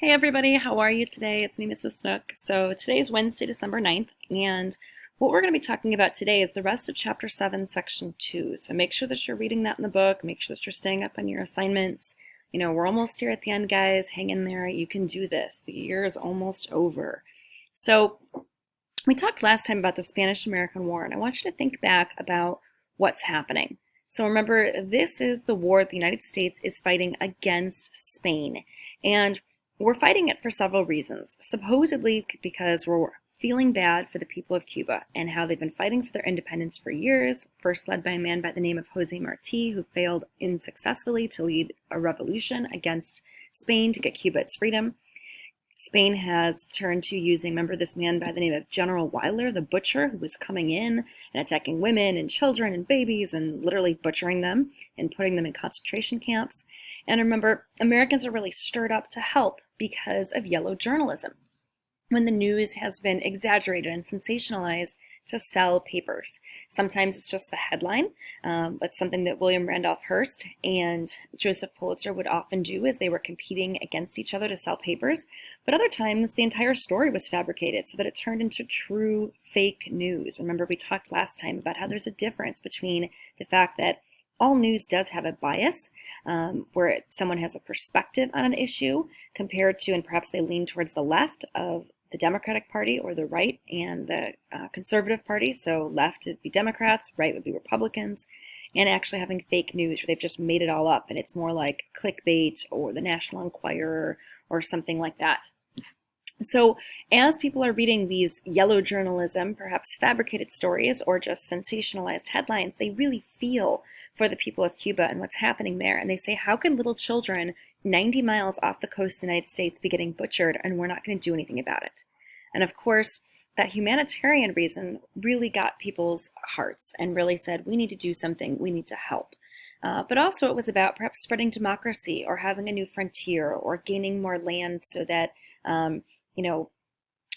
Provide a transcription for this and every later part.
Hey everybody, how are you today? It's me, Mrs. Snook. So today is Wednesday, December 9th, and what we're going to be talking about today is the rest of Chapter 7, Section 2. So make sure that you're reading that in the book, make sure that you're staying up on your assignments. We're almost here at the end, guys. Hang in there. You can do this. The year is almost over. So we talked last time about the Spanish-American War, and I want you to think back about what's happening. So remember, this is the war the United States is fighting against Spain. And we're fighting it for several reasons. Supposedly because we're feeling bad for the people of Cuba and how they've been fighting for their independence for years, first led by a man by the name of Jose Marti, who failed unsuccessfully to lead a revolution against Spain to get Cuba its freedom. Spain has turned to using, remember this man by the name of General Weyler, the butcher, who was coming in and attacking women and children and babies and literally butchering them and putting them in concentration camps. And remember, Americans are really stirred up to help because of yellow journalism, when the news has been exaggerated and sensationalized to sell papers. Sometimes it's just the headline. That's something that William Randolph Hearst and Joseph Pulitzer would often do as they were competing against each other to sell papers. But other times the entire story was fabricated so that it turned into true fake news. Remember, we talked last time about how there's a difference between the fact that all news does have a bias, where someone has a perspective on an issue compared to, and perhaps they lean towards the left of the Democratic Party, or the right and the Conservative Party. So left would be Democrats, right would be Republicans, and actually having fake news where they've just made it all up and it's more like clickbait or the National Enquirer or something like that. So as people are reading these yellow journalism, perhaps fabricated stories or just sensationalized headlines, they really feel for the people of Cuba and what's happening there. And they say, how can little children 90 miles off the coast of the United States be getting butchered and we're not going to do anything about it? And of course, that humanitarian reason really got people's hearts and really said, we need to do something, we need to help. But also it was about perhaps spreading democracy or having a new frontier or gaining more land so that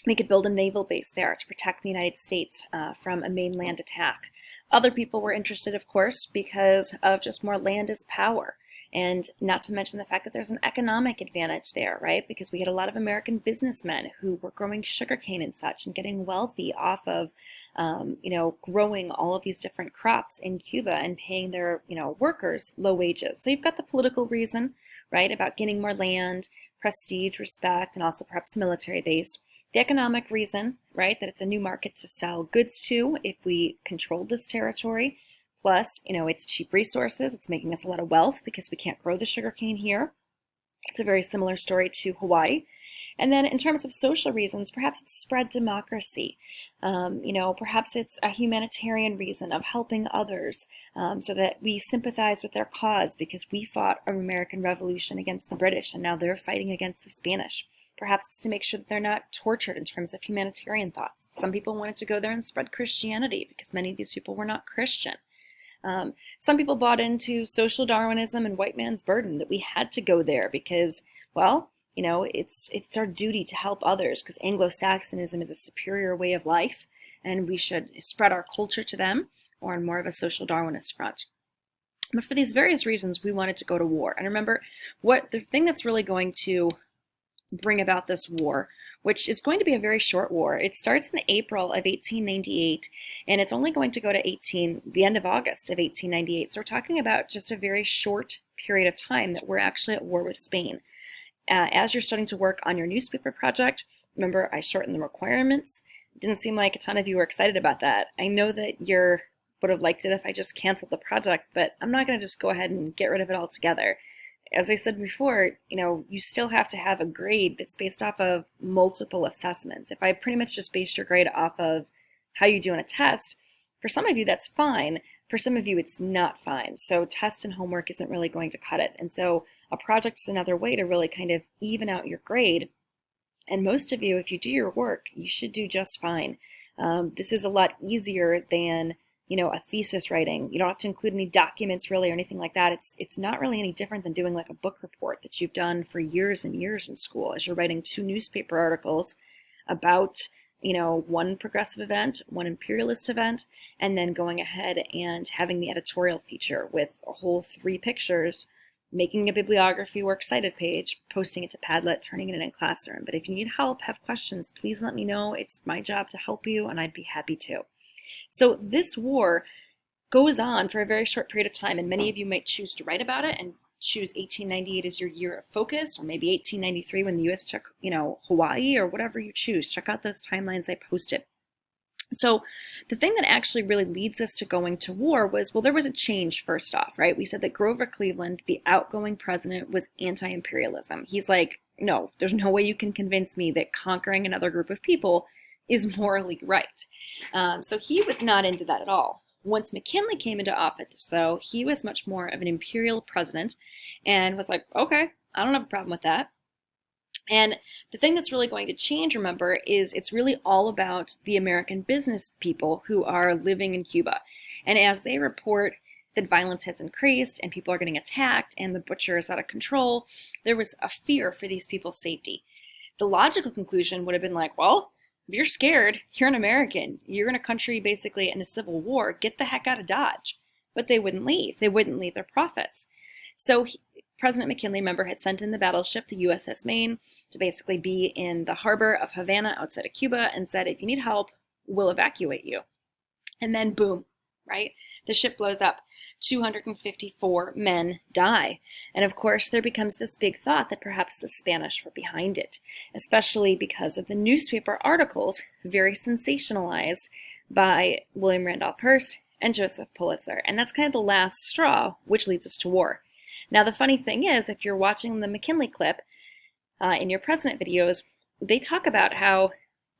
we could build a naval base there to protect the United States from a mainland attack. Other people were interested, of course, because of just more land is power. And not to mention the fact that there's an economic advantage there, right? Because we had a lot of American businessmen who were growing sugarcane and such and getting wealthy off of, growing all of these different crops in Cuba and paying their, workers low wages. So you've got the political reason, right, about gaining more land, prestige, respect, and also perhaps military base. The economic reason, right, that it's a new market to sell goods to if we controlled this territory. Plus, it's cheap resources. It's making us a lot of wealth because we can't grow the sugarcane here. It's a very similar story to Hawaii. And then in terms of social reasons, perhaps it's spread democracy. Perhaps it's a humanitarian reason of helping others, so that we sympathize with their cause because we fought an American Revolution against the British and now they're fighting against the Spanish. Perhaps it's to make sure that they're not tortured in terms of humanitarian thoughts. Some people wanted to go there and spread Christianity because many of these people were not Christian. Some people bought into social Darwinism and white man's burden, that we had to go there because, well, it's our duty to help others because Anglo-Saxonism is a superior way of life and we should spread our culture to them, or on more of a social Darwinist front. But for these various reasons, we wanted to go to war. And remember, what the thing that's really going to bring about this war, which is going to be a very short war. It starts in April of 1898, and it's only going to go to the end of August of 1898. So we're talking about just a very short period of time that we're actually at war with Spain. As you're starting to work on your newspaper project, remember I shortened the requirements. It didn't seem like a ton of you were excited about that. I know that you would have liked it if I just canceled the project, but I'm not going to just go ahead and get rid of it altogether. As I said before, you still have to have a grade that's based off of multiple assessments. If I pretty much just based your grade off of how you do on a test, for some of you that's fine. For some of you it's not fine. So test and homework isn't really going to cut it. And so a project is another way to really kind of even out your grade. And most of you, if you do your work, you should do just fine. This is a lot easier than a thesis writing. You don't have to include any documents really or anything like that. It's not really any different than doing like a book report that you've done for years and years in school as you're writing 2 newspaper articles about, one progressive event, one imperialist event, and then going ahead and having the editorial feature with a whole 3 pictures making a bibliography works cited page, posting it to Padlet, turning it in Classroom. But if you need help, have questions, please let me know. It's my job to help you, and I'd be happy to. So this war goes on for a very short period of time, and many of you might choose to write about it and choose 1898 as your year of focus, or maybe 1893 when the U.S. took, Hawaii, or whatever you choose. Check out those timelines I posted. So the thing that actually really leads us to going to war was, well, there was a change first off, right? We said that Grover Cleveland, the outgoing president, was anti-imperialism. He's like, no, there's no way you can convince me that conquering another group of people is morally right. So he was not into that at all. Once McKinley came into office, though, he was much more of an imperial president and was like, okay, I don't have a problem with that. And the thing that's really going to change, remember, is it's really all about the American business people who are living in Cuba. And as they report that violence has increased and people are getting attacked and the butcher is out of control, there was a fear for these people's safety. The logical conclusion would have been like, well, if you're scared, you're an American. You're in a country basically in a civil war. Get the heck out of Dodge. But they wouldn't leave. They wouldn't leave their profits. So President McKinley, remember, had sent in the battleship, the USS Maine, to basically be in the harbor of Havana outside of Cuba and said, if you need help, we'll evacuate you. And then boom, right? The ship blows up. 254 men die. And of course, there becomes this big thought that perhaps the Spanish were behind it, especially because of the newspaper articles, very sensationalized by William Randolph Hearst and Joseph Pulitzer. And that's kind of the last straw, which leads us to war. Now, the funny thing is, if you're watching the McKinley clip in your president videos, they talk about how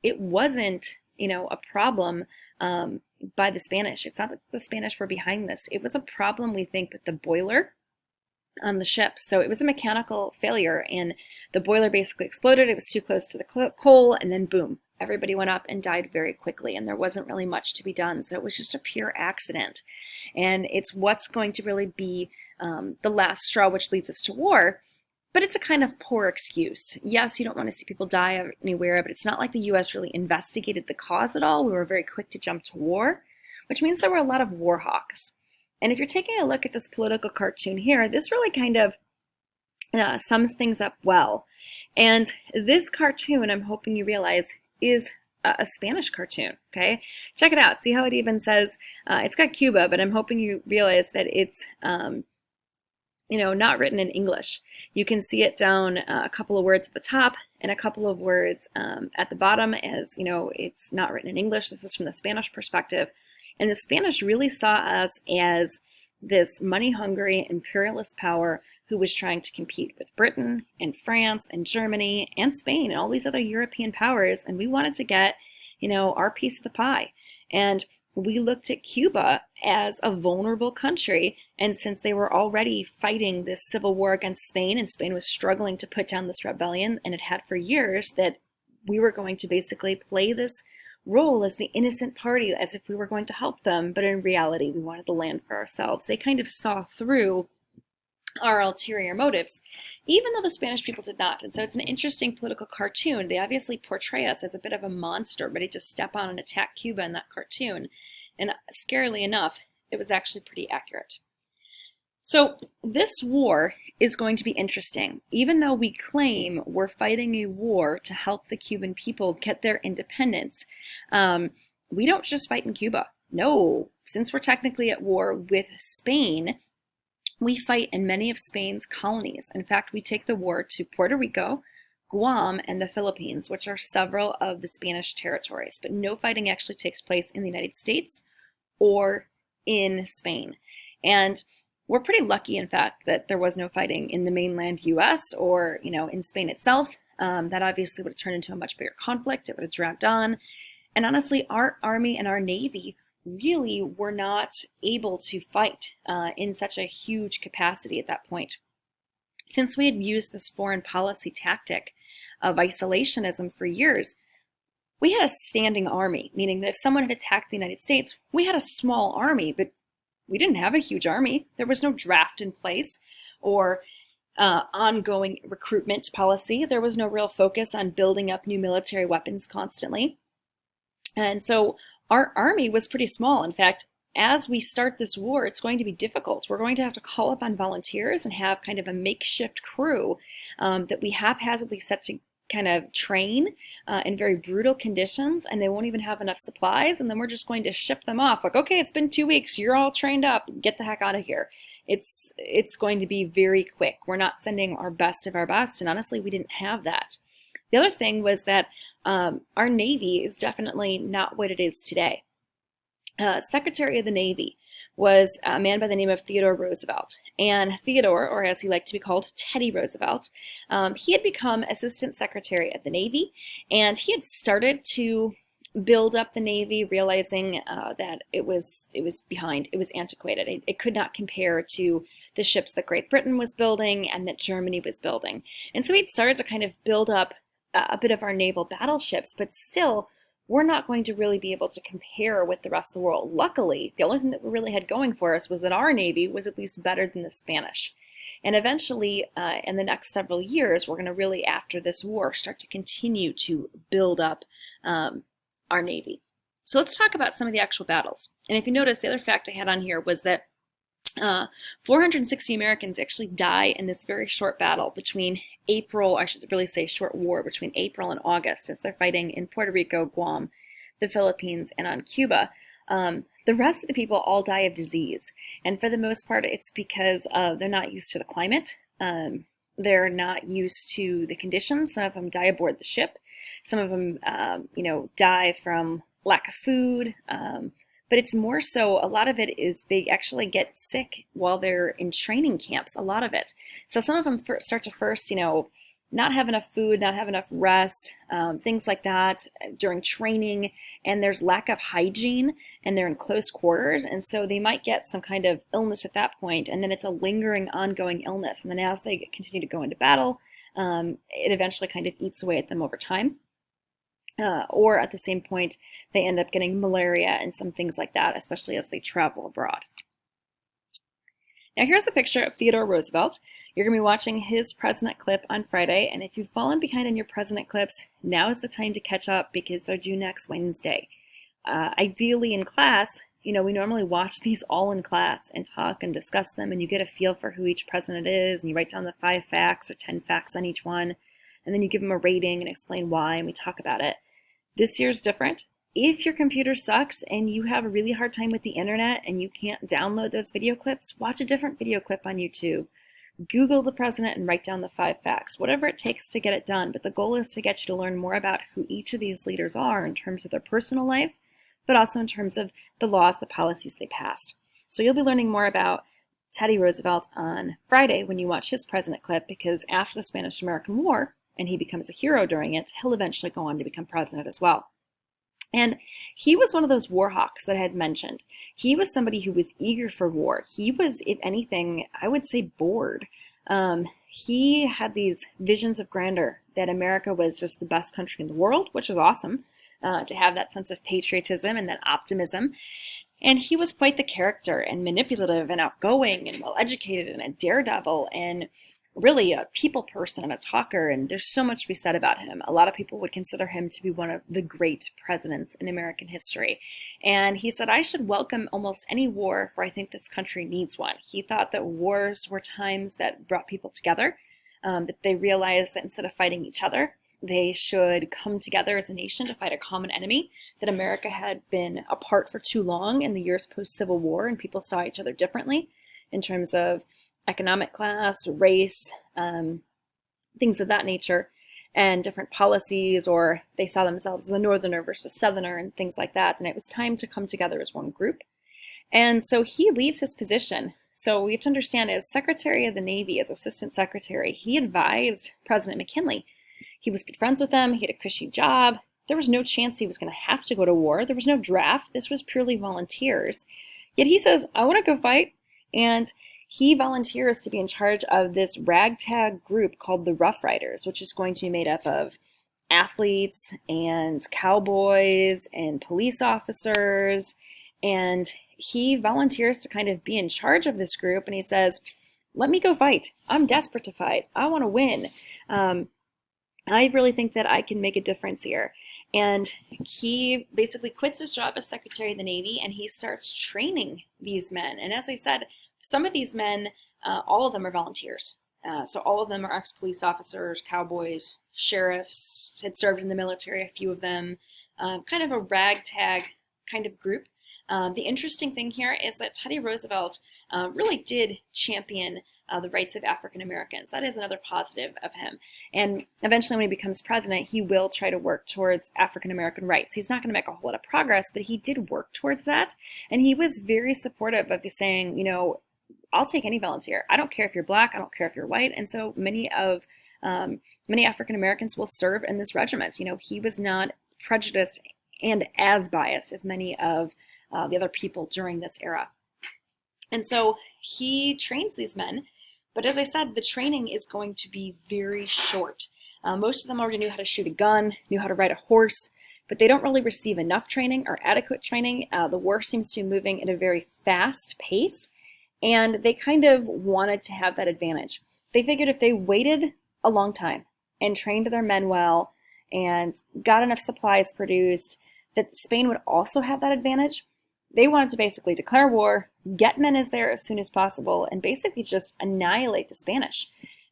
it wasn't, a problem by the Spanish. It's not that the Spanish were behind this. It was a problem, we think, with the boiler on the ship. So it was a mechanical failure, and the boiler basically exploded. It was too close to the coal, and then boom, everybody went up and died very quickly, and there wasn't really much to be done. So it was just a pure accident. And it's what's going to really be the last straw, which leads us to war. But it's a kind of poor excuse. Yes, you don't want to see people die anywhere, but it's not like the U.S. really investigated the cause at all. We were very quick to jump to war, which means there were a lot of war hawks. And if you're taking a look at this political cartoon here, this really kind of sums things up well. And this cartoon, I'm hoping you realize, is a Spanish cartoon, okay? Check it out. See how it even says, it's got Cuba, but I'm hoping you realize that it's not written in English. You can see it down a couple of words at the top and a couple of words at the bottom, as it's not written in English. This is from the Spanish perspective. And the Spanish really saw us as this money-hungry imperialist power who was trying to compete with Britain and France and Germany and Spain and all these other European powers. And we wanted to get, our piece of the pie. And we looked at Cuba as a vulnerable country, and since they were already fighting this civil war against Spain, and Spain was struggling to put down this rebellion, and it had for years, that we were going to basically play this role as the innocent party, as if we were going to help them, but in reality, we wanted the land for ourselves. They kind of saw through our ulterior motives, even though the Spanish people did not. And so it's an interesting political cartoon. They obviously portray us as a bit of a monster ready to step on and attack Cuba in that cartoon. And scarily enough, it was actually pretty accurate. So this war is going to be interesting. Even though we claim we're fighting a war to help the Cuban people get their independence, we don't just fight in Cuba. No, since we're technically at war with Spain, we fight in many of Spain's colonies. In fact, we take the war to Puerto Rico, Guam, and the Philippines, which are several of the Spanish territories. But no fighting actually takes place in the United States or in Spain. And we're pretty lucky, in fact, that there was no fighting in the mainland U.S. or, in Spain itself. That obviously would have turned into a much bigger conflict. It would have dragged on. And honestly, our Army and our Navy really were not able to fight in such a huge capacity at that point. Since we had used this foreign policy tactic of isolationism for years, we had a standing army, meaning that if someone had attacked the United States, we had a small army, but we didn't have a huge army. There was no draft in place or ongoing recruitment policy. There was no real focus on building up new military weapons constantly. And so our army was pretty small. In fact, as we start this war, it's going to be difficult. We're going to have to call up on volunteers and have kind of a makeshift crew that we haphazardly set to kind of train in very brutal conditions, and they won't even have enough supplies, and then we're just going to ship them off. Like, okay, it's been 2 weeks, you're all trained up, get the heck out of here. It's going to be very quick. We're not sending our best of our best, and honestly, we didn't have that. The other thing was that our Navy is definitely not what it is today. Secretary of the Navy was a man by the name of Theodore Roosevelt. And Theodore, or as he liked to be called, Teddy Roosevelt, he had become Assistant Secretary of the Navy, and he had started to build up the Navy, realizing that it was behind, it was antiquated. It could not compare to the ships that Great Britain was building and that Germany was building. And so he'd started to kind of build up a bit of our naval battleships, but still, we're not going to really be able to compare with the rest of the world. Luckily, the only thing that we really had going for us was that our Navy was at least better than the Spanish. And eventually, in the next several years, we're going to really, after this war, start to continue to build up our Navy. So let's talk about some of the actual battles. And if you notice, the other fact I had on here was that 460 Americans actually die in this very short battle between April, I should really say short war, between April and August as they're fighting in Puerto Rico, Guam, the Philippines, and on Cuba. The rest of the people all die of disease. And for the most part, it's because they're not used to the climate. They're not used to the conditions. Some of them die aboard the ship. Some of them, die from lack of food. But it's more so, a lot of it is they actually get sick while they're in training camps, a lot of it. So some of them start to first, not have enough food, not have enough rest, things like that during training, and there's lack of hygiene, and they're in close quarters, and so they might get some kind of illness at that point, and then it's a lingering, ongoing illness, and then as they continue to go into battle, it eventually kind of eats away at them over time. Or at the same point, they end up getting malaria and some things like that, especially as they travel abroad. Now here's a picture of Theodore Roosevelt. You're going to be watching his president clip on Friday, and if you've fallen behind on your president clips, now is the time to catch up because they're due next Wednesday. Ideally in class, we normally watch these all in class and talk and discuss them, and you get a feel for who each president is, and you write down the 5 facts or 10 facts on each one, and then you give them a rating and explain why, and we talk about it. This year's different. If your computer sucks and you have a really hard time with the internet and you can't download those video clips, watch a different video clip on YouTube. Google the president and write down the 5 facts, whatever it takes to get it done. But the goal is to get you to learn more about who each of these leaders are in terms of their personal life, but also in terms of the laws, the policies they passed. So you'll be learning more about Teddy Roosevelt on Friday when you watch his president clip, because after the Spanish-American War, and he becomes a hero during it, he'll eventually go on to become president as well. And he was one of those war hawks that I had mentioned. He was somebody who was eager for war. He was, if anything, I would say bored. He had these visions of grandeur, that America was just the best country in the world, which is awesome, to have that sense of patriotism and that optimism. And he was quite the character, and manipulative and outgoing and well-educated and a daredevil and really a people person and a talker, and there's so much to be said about him. A lot of people would consider him to be one of the great presidents in American history. And he said, I should welcome almost any war, for I think this country needs one. He thought that wars were times that brought people together, that they realized that instead of fighting each other, they should come together as a nation to fight a common enemy, that America had been apart for too long in the years post-Civil War, and people saw each other differently in terms of economic class, race, things of that nature, and different policies, or they saw themselves as a northerner versus southerner and things like that. And it was time to come together as one group. And so he leaves his position. So we have to understand, as Secretary of the Navy, as Assistant Secretary, he advised President McKinley. He was good friends with him. He had a cushy job. There was no chance he was going to have to go to war. There was no draft. This was purely volunteers. Yet he says, I want to go fight. And he volunteers to be in charge of this ragtag group called the Rough Riders, which is going to be made up of athletes and cowboys and police officers. And he volunteers to kind of be in charge of this group. And he says, let me go fight. I'm desperate to fight. I want to win. I really think that I can make a difference here. And he basically quits his job as Secretary of the Navy and he starts training these men. And as I said, some of these men, all of them are volunteers. So all of them are ex-police officers, cowboys, sheriffs, had served in the military, a few of them, kind of a ragtag kind of group. The interesting thing here is that Teddy Roosevelt really did champion the rights of African Americans. That is another positive of him. And eventually when he becomes president, he will try to work towards African American rights. He's not going to make a whole lot of progress, but he did work towards that. And he was very supportive of saying, you know, I'll take any volunteer. I don't care if you're black. I don't care if you're white. And so many African Americans will serve in this regiment. You know, he was not prejudiced and as biased as many of the other people during this era. And so he trains these men. But as I said, the training is going to be very short. Most of them already knew how to shoot a gun, knew how to ride a horse, but they don't really receive enough training or adequate training. The war seems to be moving at a very fast pace, and they kind of wanted to have that advantage. They figured if they waited a long time and trained their men well and got enough supplies produced, that Spain would also have that advantage. They wanted to basically declare war, get men there as soon as possible, and basically just annihilate the Spanish.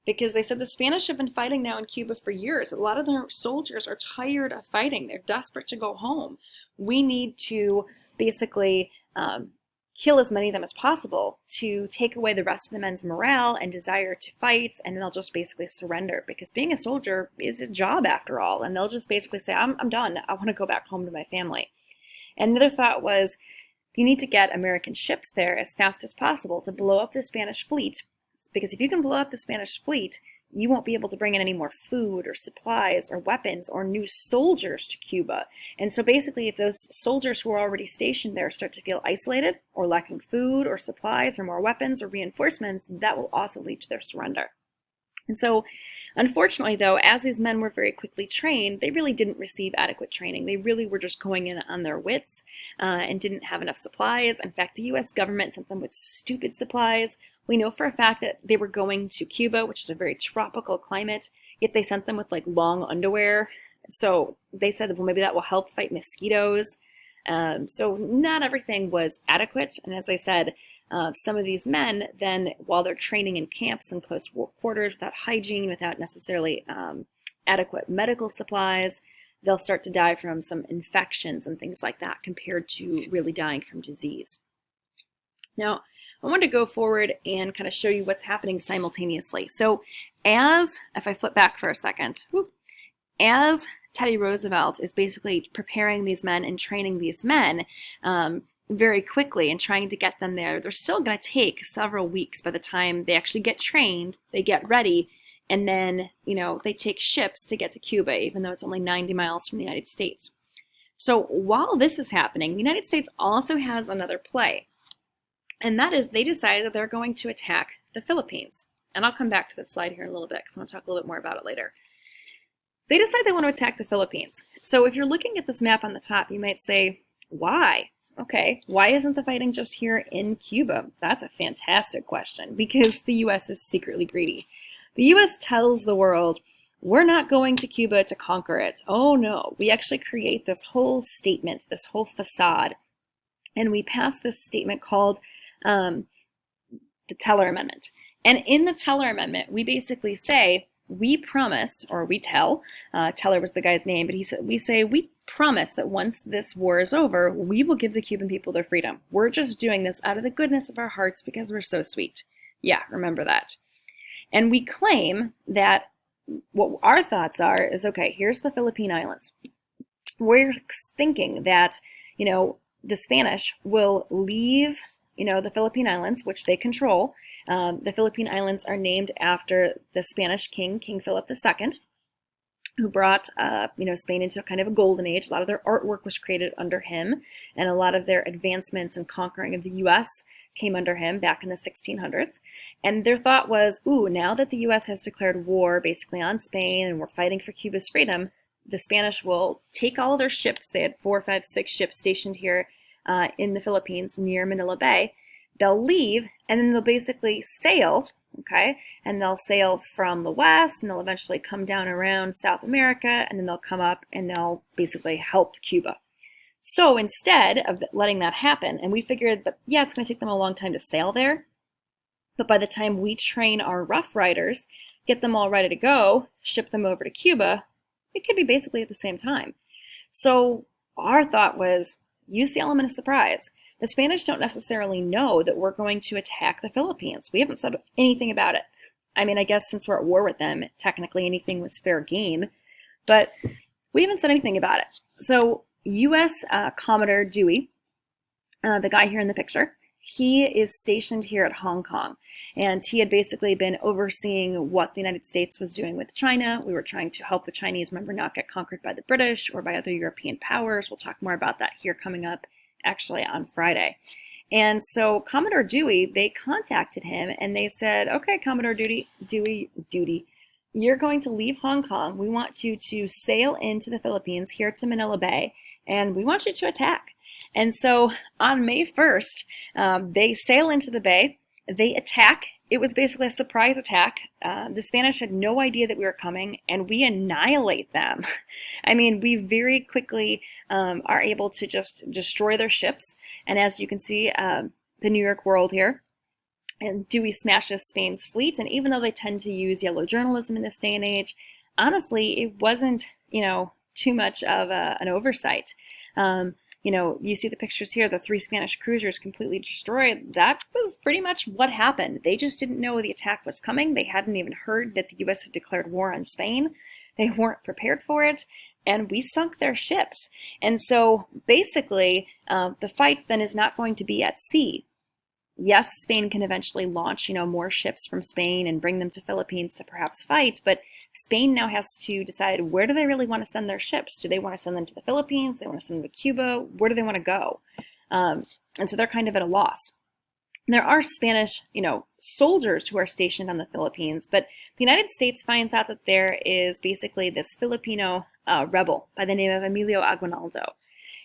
Because they said the Spanish have been fighting now in Cuba for years. A lot of their soldiers are tired of fighting. They're desperate to go home. We need to basically kill as many of them as possible to take away the rest of the men's morale and desire to fight, and they'll just basically surrender. Because being a soldier is a job after all, and they'll just basically say, I'm done. I want to go back home to my family. And another thought was, you need to get American ships there as fast as possible to blow up the Spanish fleet, because if you can blow up the Spanish fleet, you won't be able to bring in any more food or supplies or weapons or new soldiers to Cuba. And so basically, if those soldiers who are already stationed there start to feel isolated or lacking food or supplies or more weapons or reinforcements, that will also lead to their surrender. And so unfortunately, though, as these men were very quickly trained, they really didn't receive adequate training. They really were just going in on their wits and didn't have enough supplies. In fact, the U.S. government sent them with stupid supplies. We know for a fact that they were going to Cuba, which is a very tropical climate, yet they sent them with like long underwear. So they said, well, maybe that will help fight mosquitoes. So not everything was adequate. And as I said, some of these men then, while they're training in camps and close quarters without hygiene, without necessarily adequate medical supplies, they'll start to die from some infections and things like that compared to really dying from disease. Now, I want to go forward and kind of show you what's happening simultaneously. So if I flip back for a second, as Teddy Roosevelt is basically preparing these men and training these men, very quickly and trying to get them there, they're still going to take several weeks by the time they actually get trained, they get ready, and then, you know, they take ships to get to Cuba, even though it's only 90 miles from the United States. So while this is happening, the United States also has another play, and that is they decide that they're going to attack the Philippines. And I'll come back to this slide here in a little bit because I want to talk a little bit more about it later. They decide they want to attack the Philippines. So if you're looking at this map on the top, you might say, why? Okay, why isn't the fighting just here in Cuba? That's a fantastic question, because the U.S. is secretly greedy. The U.S. tells the world, we're not going to Cuba to conquer it. Oh no, we actually create this whole statement, this whole facade, and we pass this statement called the Teller Amendment. And in the Teller Amendment, we basically say, we promise, or we tell, Teller was the guy's name, but we promise that once this war is over, we will give the Cuban people their freedom. We're just doing this out of the goodness of our hearts because we're so sweet. Yeah, remember that. And we claim that what our thoughts are is, okay, here's the Philippine Islands. We're thinking that, you know, the Spanish will leave, you know, the Philippine Islands, which they control. The Philippine Islands are named after the Spanish king, King Philip II, who brought you know, Spain into kind of a golden age. A lot of their artwork was created under him, and a lot of their advancements and conquering of the U.S. came under him back in the 1600s. And their thought was, ooh, now that the U.S. has declared war basically on Spain and we're fighting for Cuba's freedom, the Spanish will take all of their ships. They had 4, 5, 6 ships stationed here in the Philippines near Manila Bay. They'll leave, and then they'll basically sail okay? And they'll sail from the west, and they'll eventually come down around South America, and then they'll come up and they'll basically help Cuba. So instead of letting that happen, and we figured that, yeah, it's going to take them a long time to sail there, but by the time we train our Rough Riders, get them all ready to go, ship them over to Cuba, it could be basically at the same time. So our thought was, use the element of surprise. The Spanish don't necessarily know that we're going to attack the Philippines. We haven't said anything about it. I mean, I guess since we're at war with them, technically anything was fair game, but we haven't said anything about it. So U.S. Commodore Dewey, the guy here in the picture, he is stationed here at Hong Kong, and he had basically been overseeing what the United States was doing with China. We were trying to help the Chinese, remember, not get conquered by the British or by other European powers. We'll talk more about that here coming up actually on Friday. And so Commodore Dewey, they contacted him and they said, okay, Commodore Dewey, you're going to leave Hong Kong. We want you to sail into the Philippines here to Manila Bay, and we want you to attack. And so on May 1st, they sail into the bay, they attack. It was basically a surprise attack. The Spanish had no idea that we were coming, and we annihilate them. I mean, we very quickly are able to just destroy their ships. And as you can see, the New York World here, and Dewey smashes Spain's fleet. And even though they tend to use yellow journalism in this day and age, honestly, it wasn't, too much of an oversight. You see the pictures here, the 3 Spanish cruisers completely destroyed. That was pretty much what happened. They just didn't know the attack was coming. They hadn't even heard that the U.S. had declared war on Spain. They weren't prepared for it, and we sunk their ships. And so basically, the fight then is not going to be at sea. Yes, Spain can eventually launch, more ships from Spain and bring them to Philippines to perhaps fight, but Spain now has to decide, where do they really want to send their ships? Do they want to send them to the Philippines? Do they want to send them to Cuba? Where do they want to go? And so they're kind of at a loss. There are Spanish, soldiers who are stationed on the Philippines, but the United States finds out that there is basically this Filipino rebel by the name of Emilio Aguinaldo.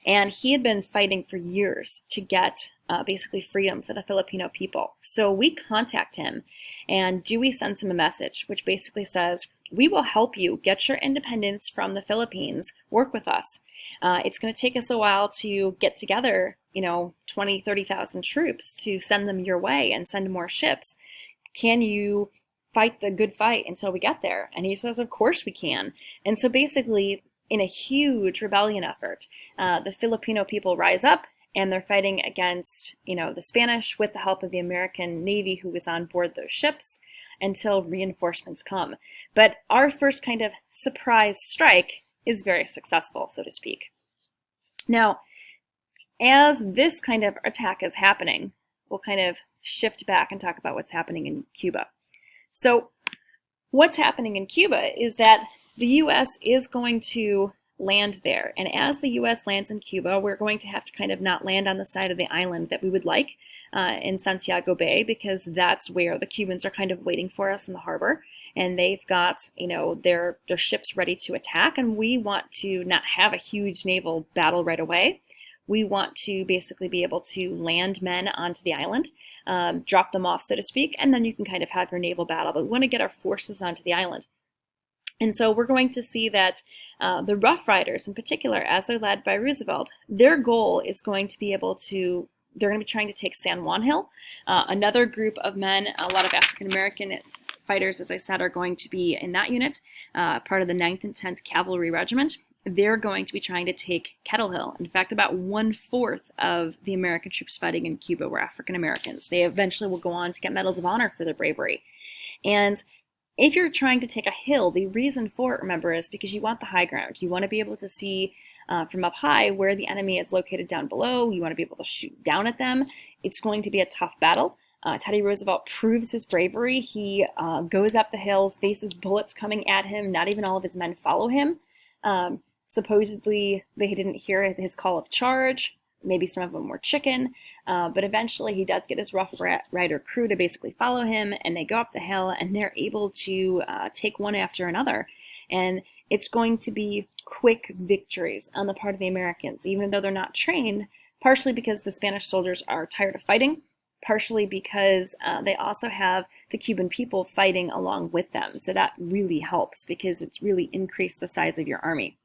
And he had been fighting for years to get basically freedom for the Filipino people. So we contact him, and Dewey sends him a message, which basically says, we will help you get your independence from the Philippines. Work with us. It's going to take us a while to get together, 20, 30,000 troops to send them your way and send more ships. Can you fight the good fight until we get there? And he says, of course we can. And so basically, in a huge rebellion effort, the Filipino people rise up, and they're fighting against, the Spanish with the help of the American Navy who was on board those ships until reinforcements come. But our first kind of surprise strike is very successful, so to speak. Now, as this kind of attack is happening, we'll kind of shift back and talk about what's happening in Cuba. So what's happening in Cuba is that the U.S. is going to land there. And as the U.S. lands in Cuba, we're going to have to kind of not land on the side of the island that we would like in Santiago Bay, because that's where the Cubans are kind of waiting for us in the harbor. And they've got, their ships ready to attack. And we want to not have a huge naval battle right away. We want to basically be able to land men onto the island, drop them off, so to speak, and then you can kind of have your naval battle. But we want to get our forces onto the island. And so we're going to see that the Rough Riders in particular, as they're led by Roosevelt, their goal is going to be they're going to be trying to take San Juan Hill. Another group of men, a lot of African-American fighters, as I said, are going to be in that unit, part of the 9th and 10th Cavalry Regiment. They're going to be trying to take Kettle Hill. In fact, about 1/4 of the American troops fighting in Cuba were African Americans. They eventually will go on to get medals of honor for their bravery. And if you're trying to take a hill, the reason for it, remember, is because you want the high ground. You want to be able to see from up high where the enemy is located down below. You want to be able to shoot down at them. It's going to be a tough battle. Teddy Roosevelt proves his bravery. He goes up the hill, faces bullets coming at him. Not even all of his men follow him. Supposedly, they didn't hear his call of charge. Maybe some of them were chicken. But eventually, he does get his Rough Rider crew to basically follow him, and they go up the hill, and they're able to take one after another. And it's going to be quick victories on the part of the Americans, even though they're not trained, partially because the Spanish soldiers are tired of fighting. partially because they also have the Cuban people fighting along with them. So that really helps because it's really increased the size of your army.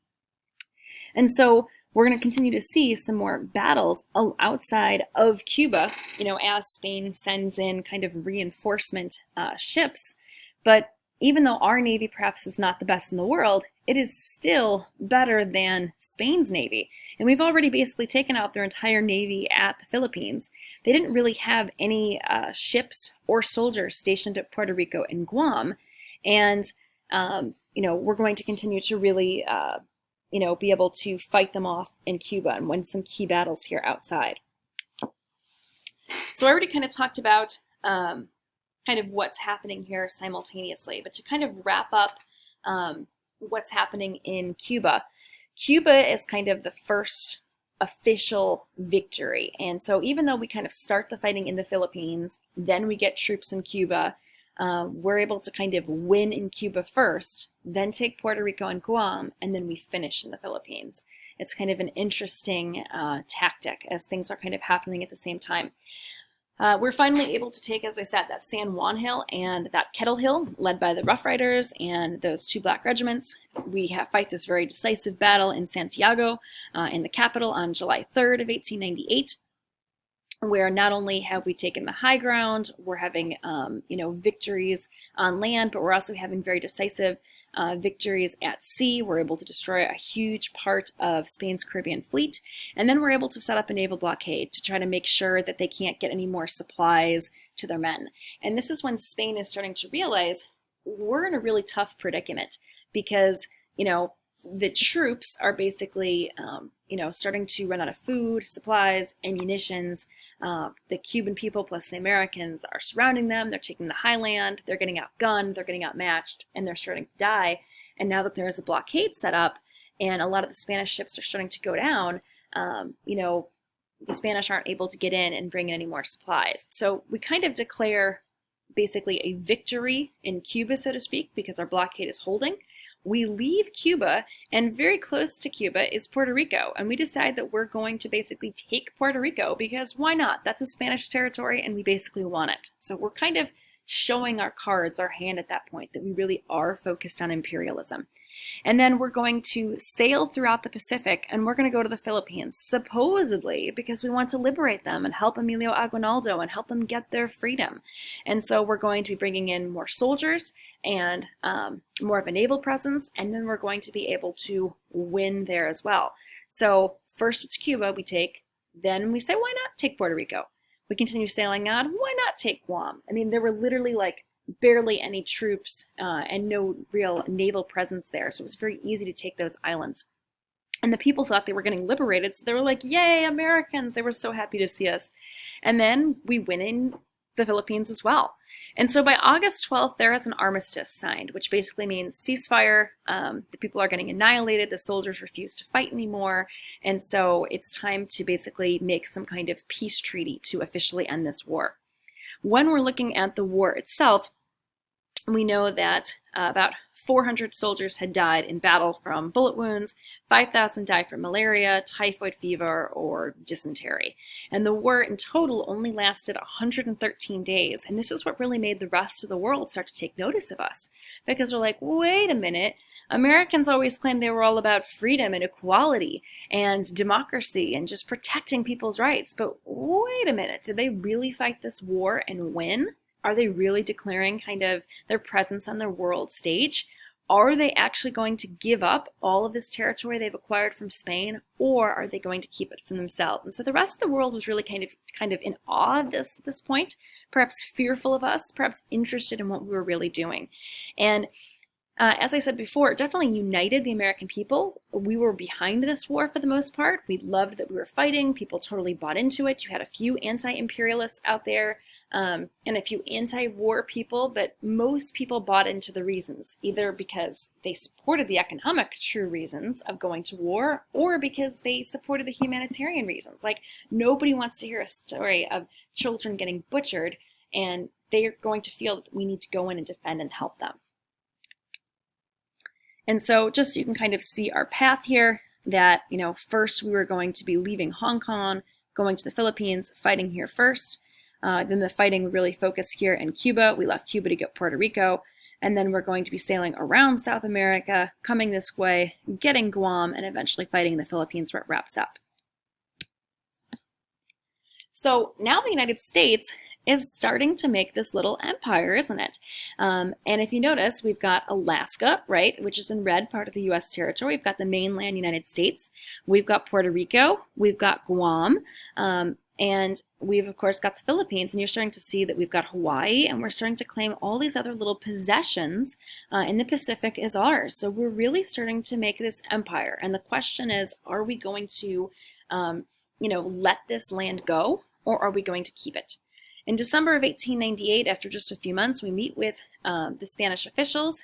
And so we're going to continue to see some more battles outside of Cuba, as Spain sends in kind of reinforcement ships. But even though our Navy perhaps is not the best in the world, it is still better than Spain's Navy. And we've already basically taken out their entire Navy at the Philippines. They didn't really have any ships or soldiers stationed at Puerto Rico and Guam. And, we're going to continue to really, be able to fight them off in Cuba and win some key battles here outside. So I already kind of talked about kind of what's happening here simultaneously, but to kind of wrap up what's happening in Cuba, Cuba is kind of the first official victory. And so even though we kind of start the fighting in the Philippines, then we get troops in Cuba, we're able to kind of win in Cuba first, then take Puerto Rico and Guam, and then we finish in the Philippines. It's kind of an interesting tactic as things are kind of happening at the same time. We're finally able to take, as I said, that San Juan Hill and that Kettle Hill, led by the Rough Riders and those two black regiments. We fight this very decisive battle in Santiago, in the capital, on July 3rd of 1898. Where not only have we taken the high ground, we're having, victories on land, but we're also having very decisive victories at sea. We're able to destroy a huge part of Spain's Caribbean fleet, and then we're able to set up a naval blockade to try to make sure that they can't get any more supplies to their men. And this is when Spain is starting to realize we're in a really tough predicament because, the troops are basically, starting to run out of food, supplies, and munitions. The Cuban people plus the Americans are surrounding them. They're taking the highland. They're getting outgunned. They're getting outmatched, and they're starting to die. And now that there is a blockade set up, and a lot of the Spanish ships are starting to go down, the Spanish aren't able to get in and bring in any more supplies. So we kind of declare basically a victory in Cuba, so to speak, because our blockade is holding. We leave Cuba, and very close to Cuba is Puerto Rico, and we decide that we're going to basically take Puerto Rico because why not? That's a Spanish territory, and we basically want it. So we're kind of showing our cards, our hand at that point, that we really are focused on imperialism. And then we're going to sail throughout the Pacific, and we're going to go to the Philippines, supposedly because we want to liberate them and help Emilio Aguinaldo and help them get their freedom. And so we're going to be bringing in more soldiers and more of a naval presence, and then we're going to be able to win there as well. So first it's Cuba we take, then we say, why not take Puerto Rico? We continue sailing on, why not take Guam? I mean, there were literally like barely any troops and no real naval presence there, so it was very easy to take those islands. And the people thought they were getting liberated, so they were like, yay, Americans! They were so happy to see us. And then we win in the Philippines as well. And so by August 12th, there is an armistice signed, which basically means ceasefire. The people are getting annihilated. The soldiers refuse to fight anymore. And so it's time to basically make some kind of peace treaty to officially end this war. When we're looking at the war itself, we know that about 400 soldiers had died in battle from bullet wounds, 5,000 died from malaria, typhoid fever, or dysentery. And the war in total only lasted 113 days. And this is what really made the rest of the world start to take notice of us. Because they're like, wait a minute, Americans always claimed they were all about freedom and equality and democracy and just protecting people's rights. But wait a minute, did they really fight this war and win? Are they really declaring kind of their presence on the world stage? Are they actually going to give up all of this territory they've acquired from Spain, or are they going to keep it for themselves? And so the rest of the world was really kind of in awe of this at this point, perhaps fearful of us, perhaps interested in what we were really doing. And as I said before, it definitely united the American people. We were behind this war for the most part. We loved that we were fighting. People totally bought into it. You had a few anti-imperialists out there and a few anti-war people, but most people bought into the reasons, either because they supported the economic true reasons of going to war or because they supported the humanitarian reasons. Like, nobody wants to hear a story of children getting butchered, and they're going to feel that we need to go in and defend and help them. And so just so you can kind of see our path here, that, first we were going to be leaving Hong Kong, going to the Philippines, fighting here first. Then the fighting really focused here in Cuba. We left Cuba to get Puerto Rico. And then we're going to be sailing around South America, coming this way, getting Guam, and eventually fighting the Philippines where it wraps up. So now the United States is starting to make this little empire, isn't it? And if you notice, we've got Alaska, right, which is in red, part of the U.S. territory. We've got the mainland United States. We've got Puerto Rico. We've got Guam. And we've, of course, got the Philippines. And you're starting to see that we've got Hawaii. And we're starting to claim all these other little possessions in the Pacific as ours. So we're really starting to make this empire. And the question is, are we going to, let this land go? Or are we going to keep it? In December of 1898, after just a few months, we meet with the Spanish officials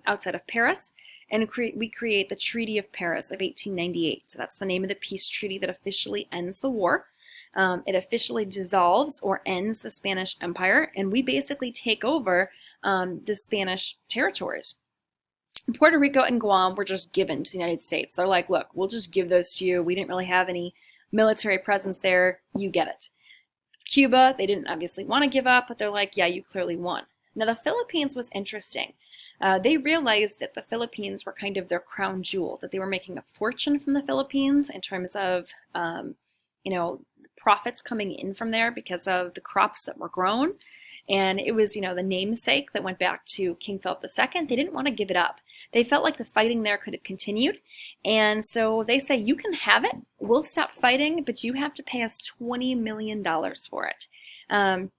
outside of Paris, and we create the Treaty of Paris of 1898. So that's the name of the peace treaty that officially ends the war. It officially dissolves or ends the Spanish Empire, and we basically take over the Spanish territories. Puerto Rico and Guam were just given to the United States. They're like, look, we'll just give those to you. We didn't really have any military presence there. You get it. Cuba, they didn't obviously want to give up, but they're like, yeah, you clearly won. Now, the Philippines was interesting. They realized that the Philippines were kind of their crown jewel, that they were making a fortune from the Philippines in terms of, profits coming in from there because of the crops that were grown. And it was, the namesake that went back to King Philip II. They didn't want to give it up. They felt like the fighting there could have continued. And so they say, you can have it. We'll stop fighting, but you have to pay us $20 million for it. And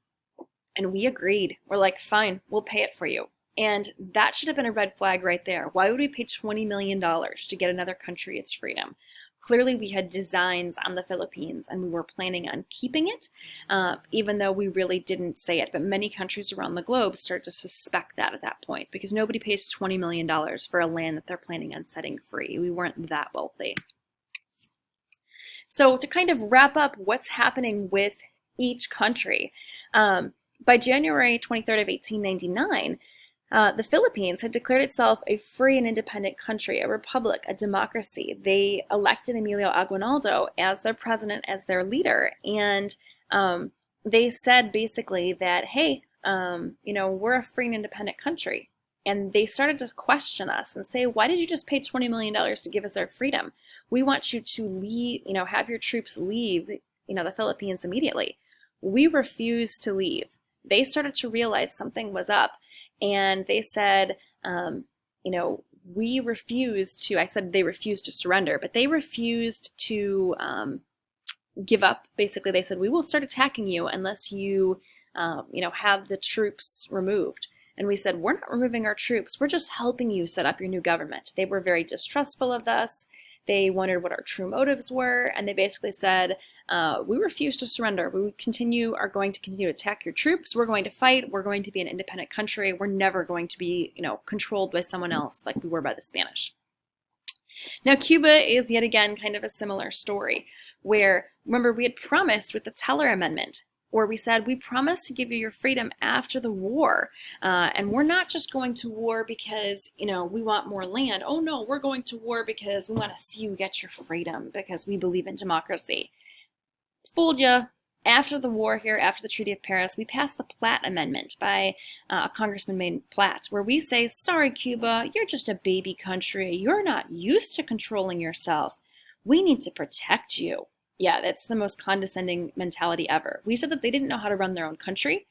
we agreed. We're like, fine, we'll pay it for you. And that should have been a red flag right there. Why would we pay $20 million to get another country its freedom? Clearly, we had designs on the Philippines, and we were planning on keeping it, even though we really didn't say it. But many countries around the globe start to suspect that at that point, because nobody pays $20 million for a land that they're planning on setting free. We weren't that wealthy. So to kind of wrap up what's happening with each country, by January 23rd of 1899, the Philippines had declared itself a free and independent country, a republic, a democracy. They elected Emilio Aguinaldo as their president, as their leader, and they said basically that, hey, we're a free and independent country. And they started to question us and say, why did you just pay $20 million to give us our freedom? We want you to leave, have your troops leave, the Philippines immediately. We refused to leave. They started to realize something was up. And they said, we refused to, I said they refused to surrender, but they refused to give up. Basically, they said, we will start attacking you unless you, have the troops removed. And we said, we're not removing our troops. We're just helping you set up your new government. They were very distrustful of us. They wondered what our true motives were. And they basically said, we refuse to surrender. We are going to continue to attack your troops. We're going to fight. We're going to be an independent country. We're never going to be, controlled by someone else like we were by the Spanish. Now, Cuba is yet again kind of a similar story where, remember, we had promised with the Teller Amendment, where we said, we promise to give you your freedom after the war. And we're not just going to war because, we want more land. Oh, no, we're going to war because we want to see you get your freedom because we believe in democracy. Fooled you. After the war here, after the Treaty of Paris, we passed the Platt Amendment by Congressman named Platt, where we say, sorry, Cuba, you're just a baby country. You're not used to controlling yourself. We need to protect you. Yeah, that's the most condescending mentality ever. We said that they didn't know how to run their own country.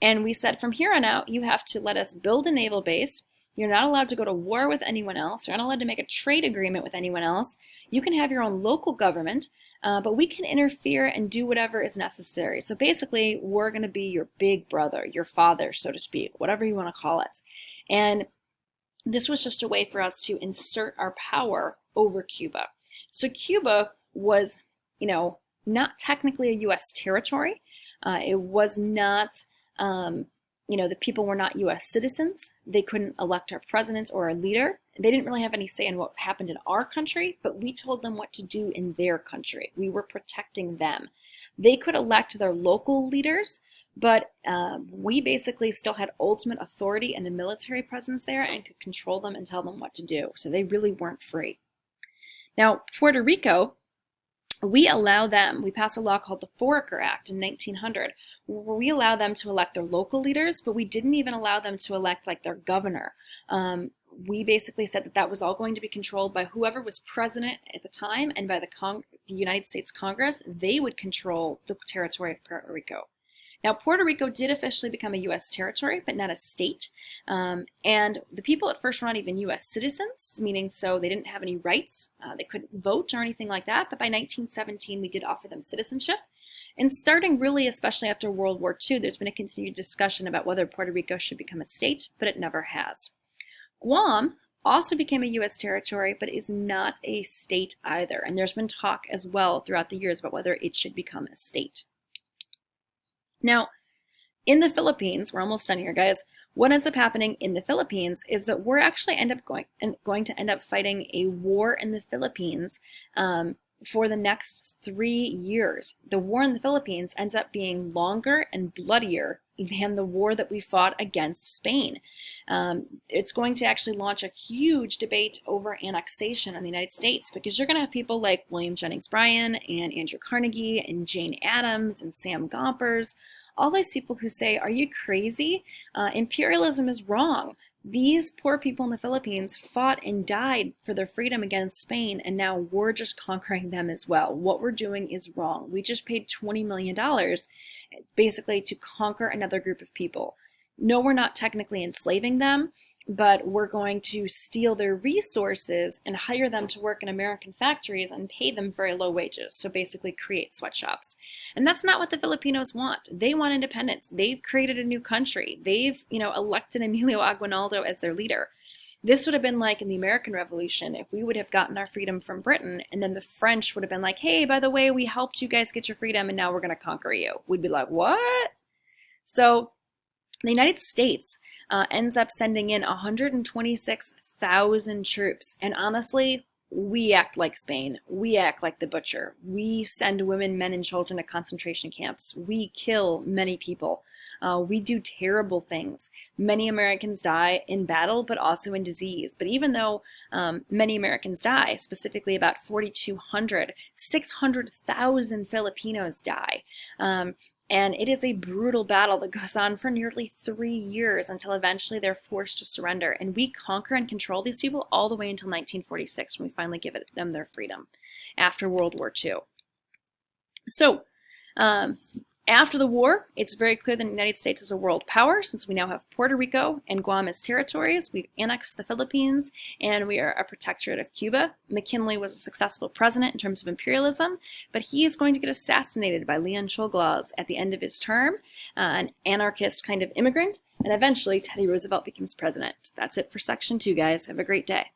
And we said, from here on out, you have to let us build a naval base. You're not allowed to go to war with anyone else. You're not allowed to make a trade agreement with anyone else. You can have your own local government, but we can interfere and do whatever is necessary. So basically, we're going to be your big brother, your father, so to speak, whatever you want to call it. And this was just a way for us to insert our power over Cuba. So Cuba was, not technically a U.S. territory. It was not, the people were not U.S. citizens. They couldn't elect our president or our leader. They didn't really have any say in what happened in our country, but we told them what to do in their country. We were protecting them. They could elect their local leaders, but we basically still had ultimate authority and a military presence there and could control them and tell them what to do. So they really weren't free. Now, Puerto Rico we allow them, we pass a law called the Foraker Act in 1900, where we allow them to elect their local leaders, but we didn't even allow them to elect like their governor. We basically said that that was all going to be controlled by whoever was president at the time, and by the United States Congress. They would control the territory of Puerto Rico. Now, Puerto Rico did officially become a U.S. territory, but not a state. And the people at first were not even U.S. citizens, meaning so they didn't have any rights. They couldn't vote or anything like that. But by 1917, we did offer them citizenship. And starting really, especially after World War II, there's been a continued discussion about whether Puerto Rico should become a state, but it never has. Guam also became a U.S. territory, but is not a state either. And there's been talk as well throughout the years about whether it should become a state. Now, in the Philippines, we're almost done here, guys. What ends up happening in the Philippines is that we're actually going to end up fighting a war in the Philippines for the next 3 years. The war in the Philippines ends up being longer and bloodier than the war that we fought against Spain. It's going to actually launch a huge debate over annexation in the United States, because you're going to have people like William Jennings Bryan and Andrew Carnegie and Jane Addams and Sam Gompers, all these people who say, are you crazy? Imperialism is wrong. These poor people in the Philippines fought and died for their freedom against Spain, and now we're just conquering them as well. What we're doing is wrong. We just paid $20 million basically to conquer another group of people. No, we're not technically enslaving them, but we're going to steal their resources and hire them to work in American factories and pay them very low wages. So basically create sweatshops. And that's not what the Filipinos want. They want independence. They've created a new country. They've, elected Emilio Aguinaldo as their leader. This would have been like in the American Revolution if we would have gotten our freedom from Britain, and then the French would have been like, hey, by the way, we helped you guys get your freedom and now we're going to conquer you. We'd be like, what? So the United States ends up sending in 126,000 troops. And honestly, we act like Spain. We act like the butcher. We send women, men, and children to concentration camps. We kill many people. We do terrible things. Many Americans die in battle, but also in disease. But even though many Americans die, specifically about 4,200, 600,000 Filipinos die. And it is a brutal battle that goes on for nearly 3 years until eventually they're forced to surrender. And we conquer and control these people all the way until 1946, when we finally give them their freedom after World War II. So, after the war, it's very clear that the United States is a world power, since we now have Puerto Rico and Guam as territories. We've annexed the Philippines, and we are a protectorate of Cuba. McKinley was a successful president in terms of imperialism, but he is going to get assassinated by Leon Czolgosz at the end of his term, an anarchist kind of immigrant, and eventually Teddy Roosevelt becomes president. That's it for Section 2, guys. Have a great day.